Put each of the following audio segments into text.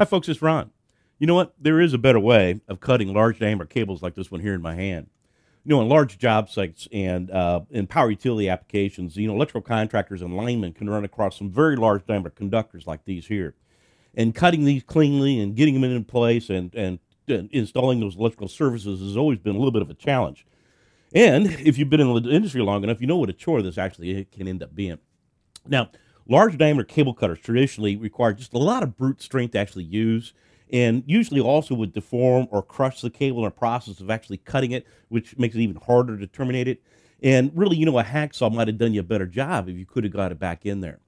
Hi folks, it's Ron. You know what? There is a better way of cutting large diameter cables like this one here in my hand. You know, in large job sites and in power utility applications, electrical contractors and linemen can run across some very large diameter conductors like these here. And cutting these cleanly and getting them in place and installing those electrical services has always been a little bit of a challenge. And if you've been in the industry long enough, you know what a chore this actually can end up being. Now, large diameter cable cutters traditionally require just a lot of brute strength to actually use, and usually also would deform or crush the cable in the process of actually cutting it, which makes it even harder to terminate it. And really, a hacksaw might have done you a better job if you could have got it back in there.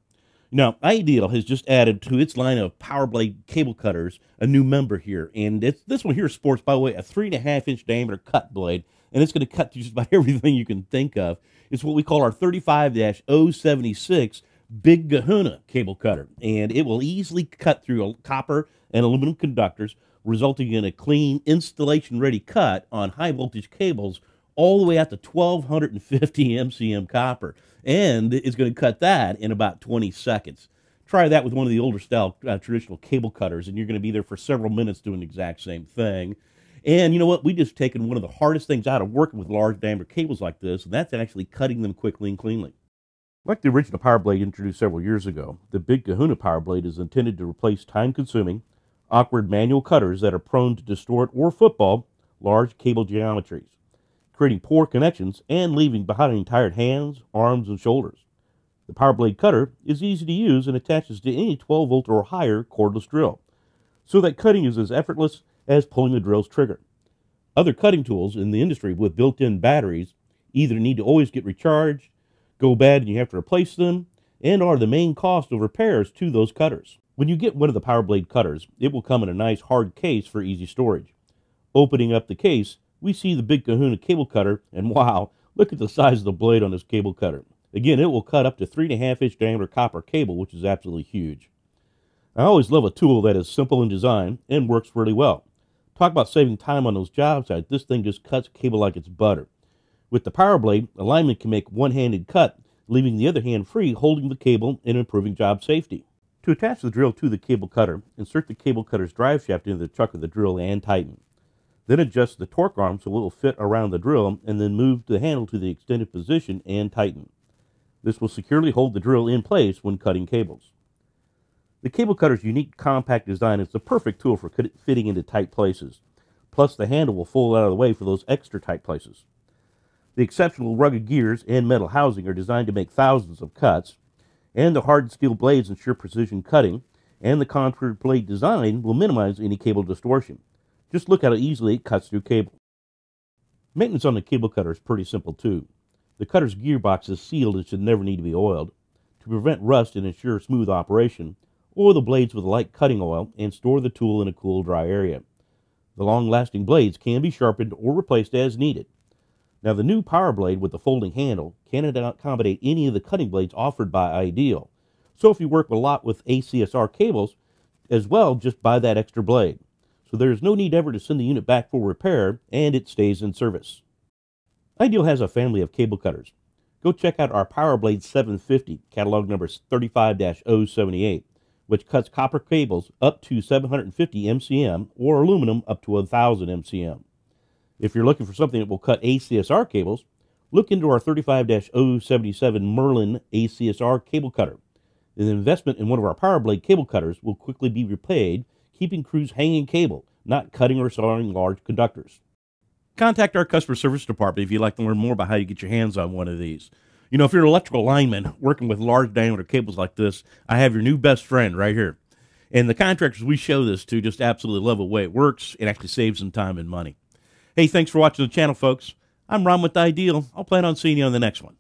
Now, Ideal has just added to its line of power blade cable cutters a new member here, and this one here sports, by the way, a 3.5-inch diameter cut blade, and it's going to cut through just about everything you can think of. It's what we call our 35-076 Big Kahuna cable cutter, and it will easily cut through copper and aluminum conductors, resulting in a clean installation-ready cut on high-voltage cables all the way out to 1250 MCM copper, and it's going to cut that in about 20 seconds. Try that with one of the older style traditional cable cutters, and you're going to be there for several minutes doing the exact same thing. And you know what? We just taken one of the hardest things out of working with large diameter cables like this, and that's actually cutting them quickly and cleanly. Like the original power blade introduced several years ago, the Big Kahuna power blade is intended to replace time-consuming, awkward manual cutters that are prone to distort or football large cable geometries, creating poor connections and leaving behind tired hands, arms, and shoulders. The power blade cutter is easy to use and attaches to any 12-volt or higher cordless drill, so that cutting is as effortless as pulling the drill's trigger. Other cutting tools in the industry with built-in batteries either need to always get recharged, go bad and you have to replace them, and are the main cost of repairs to those cutters. When you get one of the power blade cutters, it will come in a nice hard case for easy storage. Opening up the case, we see the Big Kahuna cable cutter, and wow, look at the size of the blade on this cable cutter. Again, it will cut up to 3.5-inch diameter copper cable, which is absolutely huge. I always love a tool that is simple in design and works really well. Talk about saving time on those job sites. This thing just cuts cable like it's butter. With the power blade, a lineman can make one-handed cut, leaving the other hand free, holding the cable and improving job safety. To attach the drill to the cable cutter, insert the cable cutter's drive shaft into the chuck of the drill and tighten. Then adjust the torque arm so it will fit around the drill, and then move the handle to the extended position and tighten. This will securely hold the drill in place when cutting cables. The cable cutter's unique compact design is the perfect tool for fitting into tight places. Plus, the handle will fold out of the way for those extra tight places. The exceptional rugged gears and metal housing are designed to make thousands of cuts, and the hardened steel blades ensure precision cutting, and the contoured blade design will minimize any cable distortion. Just look how easily it cuts through cable. Maintenance on the cable cutter is pretty simple too. The cutter's gearbox is sealed and should never need to be oiled. To prevent rust and ensure smooth operation, oil the blades with light cutting oil and store the tool in a cool, dry area. The long-lasting blades can be sharpened or replaced as needed. Now, the new power blade with the folding handle can accommodate any of the cutting blades offered by Ideal. So if you work a lot with ACSR cables as well, just buy that extra blade. So there is no need ever to send the unit back for repair, and it stays in service. Ideal has a family of cable cutters. Go check out our Power Blade 750, catalog number 35-078, which cuts copper cables up to 750 MCM or aluminum up to 1000 MCM. If you're looking for something that will cut ACSR cables, look into our 35-077 Merlin ACSR cable cutter. The investment in one of our Power Blade cable cutters will quickly be repaid, keeping crews hanging cable, not cutting or sawing large conductors. Contact our customer service department if you'd like to learn more about how you get your hands on one of these. If you're an electrical lineman working with large diameter cables like this, I have your new best friend right here. And the contractors we show this to just absolutely love the way it works. It actually saves them time and money. Hey, thanks for watching the channel, folks. I'm Ron with Ideal. I'll plan on seeing you on the next one.